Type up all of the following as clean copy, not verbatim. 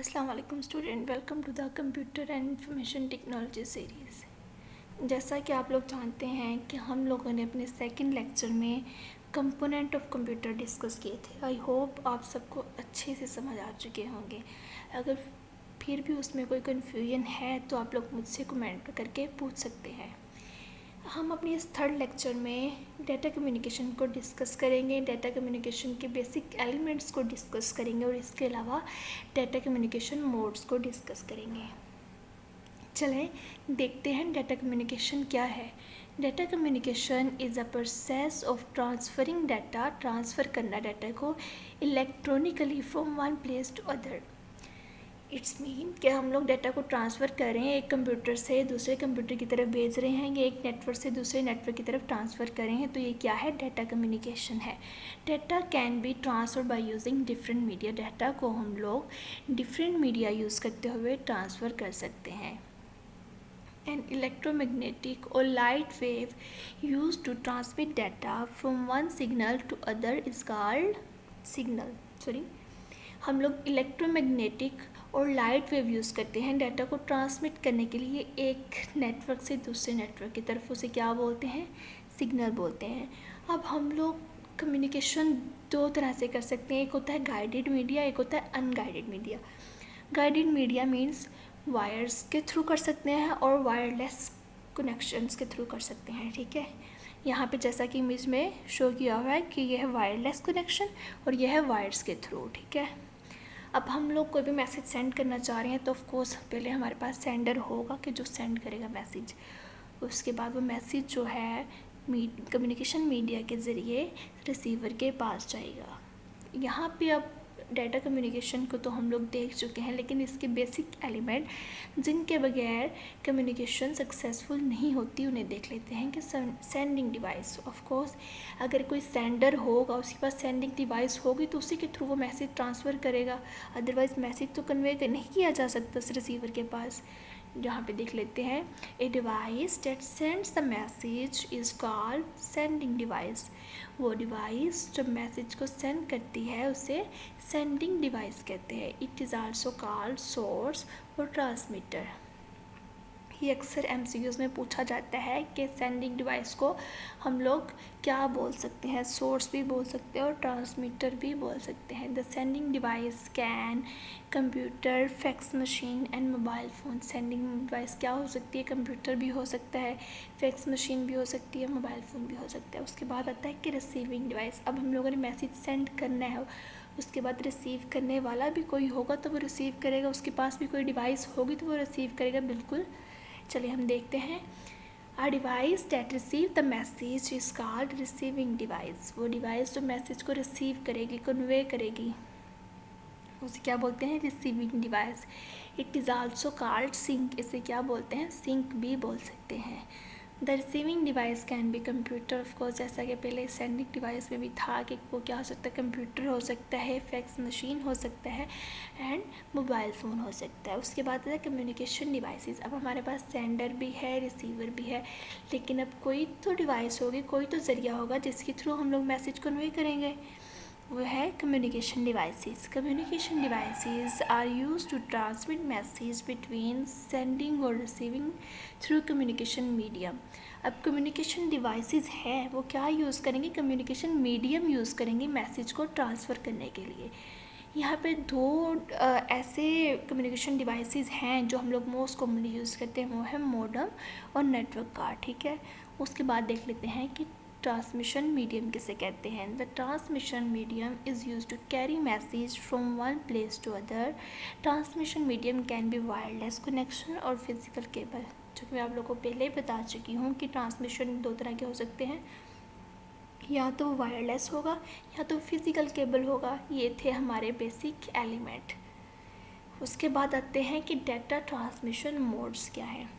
अस्सलाम वालेकुम student, welcome to the computer and information technology series. जैसा कि आप लोग जानते हैं कि हम लोगों ने अपने सेकंड लेक्चर में कंपोनेंट ऑफ कंप्यूटर डिस्कस किए थे। आई होप आप सबको अच्छे से समझ आ चुके होंगे। अगर फिर भी उसमें कोई कन्फ्यूजन है तो आप लोग मुझसे कमेंट करके पूछ सकते हैं। हम अपनी इस थर्ड लेक्चर में डाटा कम्युनिकेशन को डिस्कस करेंगे, डाटा कम्युनिकेशन के बेसिक एलिमेंट्स को डिस्कस करेंगे और इसके अलावा डाटा कम्युनिकेशन मोड्स को डिस्कस करेंगे। चलें देखते हैं डाटा कम्युनिकेशन क्या है। Data communication is a process of transferring data, transfer करना डाटा को electronically from one place to other. It's mean कि हम लोग डाटा को ट्रांसफ़र कर रहे हैं, एक कंप्यूटर से दूसरे कंप्यूटर की तरफ भेज रहे हैं, या एक नेटवर्क से दूसरे नेटवर्क की तरफ ट्रांसफ़र कर रहे हैं, तो ये क्या है? डाटा कम्युनिकेशन है। Data can be transfer by using different media. Data को हम लोग डिफरेंट मीडिया यूज़ करते हुए ट्रांसफ़र कर सकते हैं। An electromagnetic or light wave used to transmit data from one signal to other is called हम लोग इलेक्ट्रोमैग्नेटिक और लाइट वेव यूज़ करते हैं डाटा को ट्रांसमिट करने के लिए एक नेटवर्क से दूसरे नेटवर्क की तरफ। उसे क्या बोलते हैं? सिग्नल बोलते हैं। अब हम लोग कम्युनिकेशन दो तरह से कर सकते हैं, एक होता है गाइडेड मीडिया, एक होता है unguided media. Guided media means wires के थ्रू कर सकते हैं और वायरलेस कनेक्शंस के थ्रू कर सकते हैं, ठीक है। यहाँ पे जैसा कि इमेज में शो किया हुआ है कि यह है वायरलेस कनेक्शन और यह है वायर्स के थ्रू, ठीक है। अब हम लोग कोई भी मैसेज सेंड करना चाह रहे हैं तो ऑफ कोर्स पहले हमारे पास सेंडर होगा कि जो सेंड करेगा मैसेज। उसके बाद वो मैसेज जो है कम्युनिकेशन मीडिया के ज़रिए रिसीवर के पास जाएगा। यहाँ पे अब डाटा कम्युनिकेशन को तो हम लोग देख चुके हैं, लेकिन इसके बेसिक एलिमेंट जिनके बगैर कम्युनिकेशन सक्सेसफुल नहीं होती उन्हें देख लेते हैं कि सेंडिंग डिवाइस। ऑफ कोर्स अगर कोई सेंडर होगा, उसके पास सेंडिंग डिवाइस होगी तो उसी के थ्रू वो मैसेज ट्रांसफ़र करेगा, अदरवाइज़ मैसेज तो कन्वे नहीं किया जा सकता उस रिसीवर के पास। यहाँ पे देख लेते हैं, a device that sends the message is called sending device. वो डिवाइस जो मैसेज को सेंड करती है उसे सेंडिंग डिवाइस कहते हैं। It is also called source और ट्रांसमीटर। ये अक्सर MCQs में पूछा जाता है कि सेंडिंग डिवाइस को हम लोग क्या बोल सकते हैं? सोर्स भी बोल सकते हैं और ट्रांसमीटर भी बोल सकते हैं। The sending device can computer, fax machine and mobile phone. Sending device क्या हो सकती है? कंप्यूटर भी हो सकता है, फैक्स मशीन भी हो सकती है, मोबाइल फ़ोन भी हो सकता है। उसके बाद आता है कि रिसीविंग डिवाइस। अब हम लोगों ने मैसेज सेंड करना है, उसके बाद रिसीव करने वाला भी कोई होगा तो वो रिसीव करेगा, उसके पास भी कोई डिवाइस होगी तो वो रिसीव करेगा, बिल्कुल। चलिए हम देखते हैं। A device that receive the message is called receiving device। वो डिवाइस जो मैसेज को रिसीव करेगी, कन्वे करेगी, उसे क्या बोलते हैं? Receiving device. It is also called sink. इसे क्या बोलते हैं? सिंक भी बोल सकते हैं। The receiving device can be computer. Of course जैसा कि पहले सेंडिंग डिवाइस में भी था कि वो क्या हो सकता है? कंप्यूटर हो सकता है, फैक्स मशीन हो सकता है एंड मोबाइल फ़ोन हो सकता है। उसके बाद है कम्युनिकेशन डिवाइसेस। अब हमारे पास सेंडर भी है, रिसीवर भी है, लेकिन अब कोई तो डिवाइस होगी, कोई तो ज़रिया होगा जिसके थ्रू हम लोग मैसेज कन्वे करेंगे, वो है communication devices. Communication devices are used to transmit message between sending और रिसीविंग थ्रू कम्युनिकेशन मीडियम। अब कम्युनिकेशन डिवाइसेस हैं वो क्या यूज़ करेंगे? कम्युनिकेशन मीडियम यूज़ करेंगे मैसेज को ट्रांसफ़र करने के लिए। यहाँ पे दो ऐसे कम्युनिकेशन डिवाइसेस हैं जो हम लोग मोस्ट कॉमनली यूज़ करते हैं, वो है मॉडेम और नेटवर्क कार्ड, ठीक है। उसके बाद देख लेते हैं कि ट्रांसमिशन मीडियम किसे कहते हैं। The transmission medium is use to carry message from one place to other. Transmission medium can be wireless connection और फिजिकल केबल। जो कि मैं आप लोगों को पहले ही बता चुकी हूँ कि ट्रांसमिशन दो तरह के हो सकते हैं, या तो वायरलेस होगा या तो फिजिकल केबल होगा। ये थे हमारे बेसिक एलिमेंट। उसके बाद आते हैं कि डाटा ट्रांसमिशन मोड्स क्या है।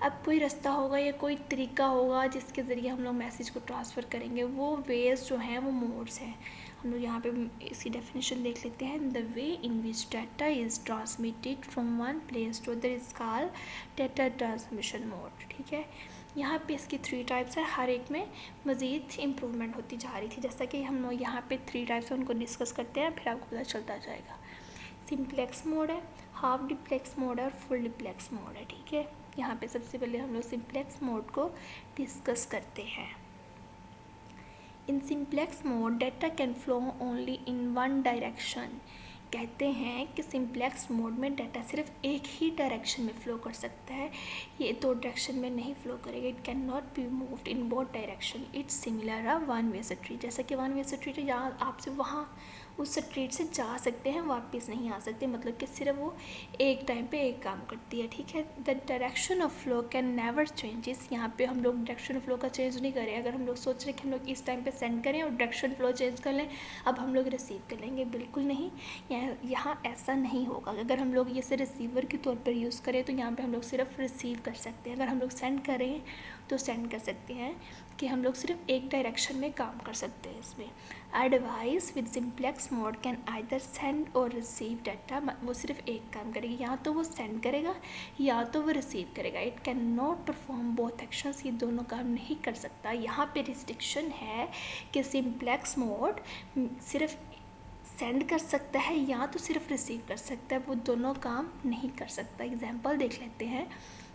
अब कोई रास्ता होगा या कोई तरीका होगा जिसके ज़रिए हम लोग मैसेज को ट्रांसफ़र करेंगे, वो वेज जो हैं वो मोड्स हैं। हम लोग यहाँ पे इसकी डेफिनेशन देख लेते हैं। The way in which data is transmitted from one place to other is called data transmission mode, ठीक है। यहाँ पे इसकी 3 टाइप्स है, हर एक में मज़ीद इम्प्रूवमेंट होती जा रही थी। जैसा कि हम लोग यहाँ पे 3 टाइप्स हैं उनको डिस्कस करते हैं, फिर आपको पता चलता जाएगा। सिंप्लेक्स मोड है, हाफ डिप्लेक्स मोड है और फुल डिप्लेक्स मोड है। ठीक है, यहाँ पे सबसे पहले हम लोग सिंप्लेक्स मोड को डिस्कस करते हैं। In simplex mode data can flow only in one direction. कहते हैं कि सिंप्लेक्स मोड में डाटा सिर्फ एक ही डायरेक्शन में फ़्लो कर सकता है, ये दो डायरेक्शन में नहीं फ़्लो करेगा। It can not be moved in both direction. It's similar a one way street. जैसा कि वन वे स्ट्रीट है, यहाँ आपसे वहाँ उस स्ट्रीट से जा सकते हैं, वापस नहीं आ सकते, मतलब कि सिर्फ वो एक टाइम पे एक काम करती है। ठीक है, the direction of flow can never changes. यहाँ पे हम लोग डायरेक्शन ऑफ फ्लो का चेंज नहीं करें। अगर हम लोग सोच रहे हैं कि हम लोग इस टाइम पे सेंड करें और डायरेक्शन फ्लो चेंज कर लें, अब हम लोग रिसीव कर लेंगे, बिल्कुल नहीं। यहाँ ऐसा नहीं होगा। अगर हम लोग इसे रिसीवर के तौर पर यूज़ करें तो यहाँ पे हम लोग सिर्फ रिसीव कर सकते हैं। अगर हम लोग सेंड करें तो सेंड कर सकते हैं कि हम लोग सिर्फ एक डायरेक्शन में काम कर सकते हैं इसमें। A device with simplex mode can either send or receive data। वो सिर्फ एक काम करेगी, या तो वो सेंड करेगा या तो वो रिसीव करेगा। It can not perform both actions. ये दोनों काम नहीं कर सकता। यहाँ पे रिस्ट्रिक्शन है कि सिंप्लेक्स मोड सिर्फ सेंड कर सकता है या तो सिर्फ रिसीव कर सकता है, वो दोनों काम नहीं कर सकता। एग्जाम्पल देख लेते हैं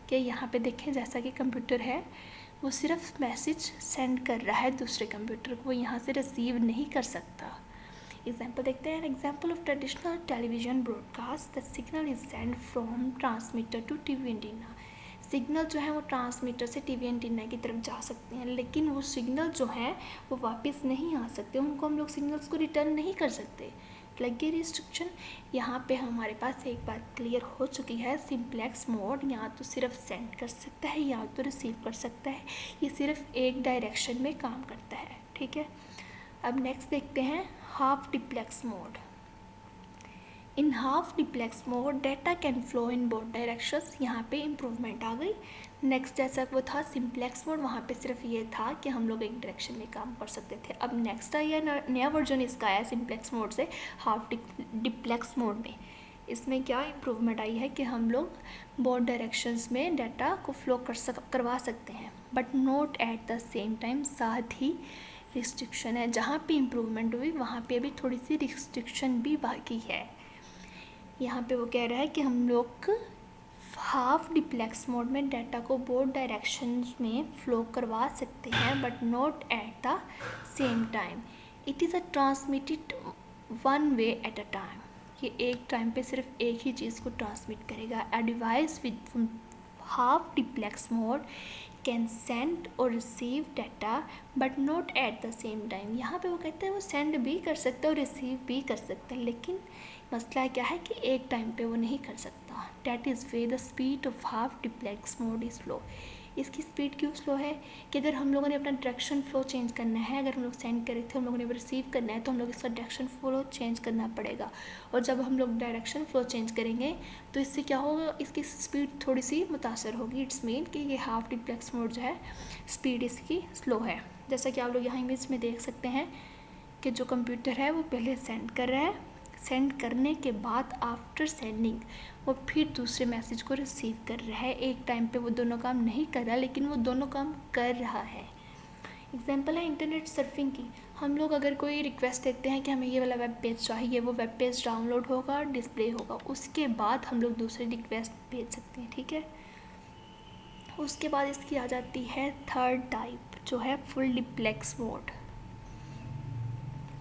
कि यहाँ पे देखें, जैसा कि कंप्यूटर है वो सिर्फ मैसेज सेंड कर रहा है दूसरे कंप्यूटर को, वो यहाँ से रिसीव नहीं कर सकता। एग्जाम्पल देखते हैं। Example of traditional television broadcast, the signal is send from transmitter to TV antenna. Signal जो है वो ट्रांसमीटर से टीवी एंटीना की तरफ जा सकते हैं, लेकिन वो सिग्नल जो है वो वापस नहीं आ सकते, उनको हम लोग सिग्नल्स को रिटर्न नहीं कर सकते। लगे रिस्ट्रिक्शन। यहाँ पे हमारे पास एक बात क्लियर हो चुकी है। सिंप्लेक्स मोड या तो सिर्फ सेंड कर सकता है या तो रिसीव कर सकता है, ये सिर्फ एक डायरेक्शन में काम करता है। ठीक है, अब नेक्स्ट देखते हैं half duplex mode. In half duplex mode data can flow in both directions. यहाँ पे इम्प्रूवमेंट आ गई। नेक्स्ट जैसा वो था सिंप्लेक्स मोड, वहाँ पे सिर्फ ये था कि हम लोग एक डायरेक्शन में काम कर सकते थे। अब नेक्स्ट आया नया वर्जन इसका आया सिंप्लेक्स मोड से हाफ डिप्लेक्स मोड में। इसमें क्या इम्प्रूवमेंट आई है कि हम लोग बोथ डायरेक्शंस में डाटा को फ्लो करवा सकते हैं, but not at the same time. साथ ही रिस्ट्रिक्शन है, जहाँ पे इम्प्रूवमेंट हुई वहाँ पे अभी थोड़ी सी रिस्ट्रिक्शन भी बाकी है। यहाँ पे वो कह रहा है कि हम लोग हाफ डिप्लेक्स मोड में डाटा को बोथ डायरेक्शंस में फ़्लो करवा सकते हैं, but not at the same time. It is a transmitted one way at a time. ये एक टाइम पे सिर्फ एक ही चीज़ को ट्रांसमिट करेगा। A device with half duplex mode can send और receive data but not at the same time. यहाँ पे वो कहते हैं वो सेंड भी कर सकता है और रिसीव भी कर सकता है, लेकिन मसला क्या है कि एक टाइम पे वो नहीं कर सकता। That is way the speed of half duplex mode is slow. इसकी स्पीड क्यों स्लो है कि अगर हम लोगों ने अपना डायरेक्शन फ्लो चेंज करना है, अगर हम लोग सेंड करे थे हम लोगों ने रिसीव करना है, तो हम लोग इसका डायरेक्शन फ्लो चेंज करना पड़ेगा। और जब हम लोग डायरेक्शन फ्लो चेंज करेंगे तो इससे क्या होगा, इसकी स्पीड थोड़ी सी मुतासर होगी। इट्स मीन कि ये हाफ डिप्लेक्स मोड जो है स्पीड इसकी स्लो है। जैसा कि आप लोग यहाँ इमेज में देख सकते हैं कि जो कंप्यूटर है वो पहले सेंड कर रहा है, सेंड करने के बाद आफ्टर सेंडिंग वो फिर दूसरे मैसेज को रिसीव कर रहा है। एक टाइम पे वो दोनों काम नहीं कर रहा, लेकिन वो दोनों काम कर रहा है। एग्जाम्पल है इंटरनेट सर्फिंग की। हम लोग अगर कोई रिक्वेस्ट देते हैं कि हमें ये वाला वेब पेज चाहिए, वो वेब पेज डाउनलोड होगा, डिस्प्ले होगा, उसके बाद हम लोग दूसरी रिक्वेस्ट भेज सकते हैं। ठीक है, उसके बाद इसकी आ जाती है थर्ड टाइप जो है फुल डिप्लेक्स मोड।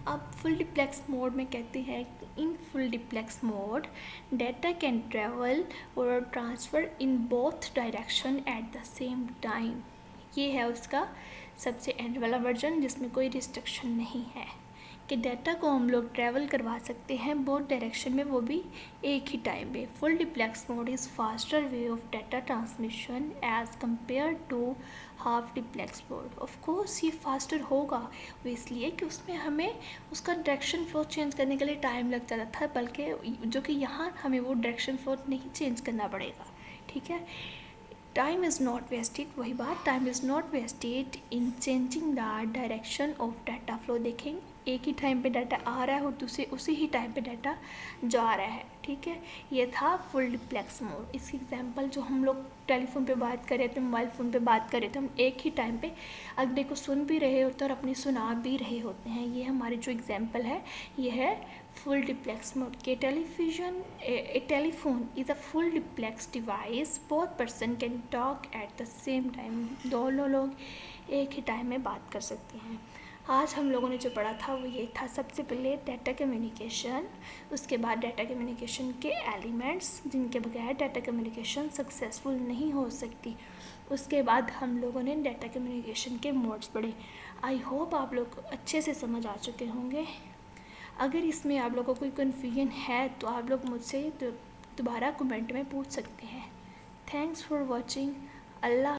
अब फुल डिप्लेक्स मोड में कहते हैं कि in full duplex mode data can travel और transfer in both direction at the same time. ये है उसका सबसे एंड वाला वर्जन जिसमें कोई रिस्ट्रिक्शन नहीं है कि डाटा को हम लोग ट्रैवल करवा सकते हैं बोथ डायरेक्शन में, वो भी एक ही टाइम में। Full duplex mode is faster way of data transmission as compare to half duplex mode. Of course ये फास्टर होगा, वो इसलिए कि उसमें हमें उसका डायरेक्शन फ्लो चेंज करने के लिए टाइम लग जाता था, बल्कि जो कि यहाँ हमें वो डायरेक्शन फ्लो नहीं चेंज करना पड़ेगा। ठीक है, टाइम इज़ नॉट वेस्टेड, वही बात, time is not wasted in changing the direction of data flow. देखेंगे एक ही टाइम पे डाटा आ रहा है और दूसरे उसी ही टाइम पे डाटा जा रहा है। ठीक है, ये था फुल डिप्लेक्स मोड। इसकी एग्जांपल जो हम लोग टेलीफोन पे बात कर रहे थे, मोबाइल फ़ोन पे बात कर रहे थे, हम एक ही टाइम पे अगले को सुन भी रहे होते हैं और अपनी सुना भी रहे होते हैं। ये हमारी जो एग्जांपल है ये है फुल डिप्लेक्स मोड के telephone is a full diplex device, both person can talk eight the same time, दोनों लोग एक ही टाइम में बात कर सकते हैं। आज हम लोगों ने जो पढ़ा था वो ये था, सबसे पहले डाटा कम्युनिकेशन, उसके बाद डाटा कम्युनिकेशन के एलिमेंट्स जिनके बगैर डाटा कम्युनिकेशन सक्सेसफुल नहीं हो सकती, उसके बाद हम लोगों ने डाटा कम्युनिकेशन के मोड्स पढ़े। आई होप आप लोग अच्छे से समझ आ चुके होंगे। अगर इसमें आप लोगों को कोई कन्फ्यूजन है तो आप लोग मुझसे दोबारा कमेंट में पूछ सकते हैं। Thanks for watching. अल्लाह।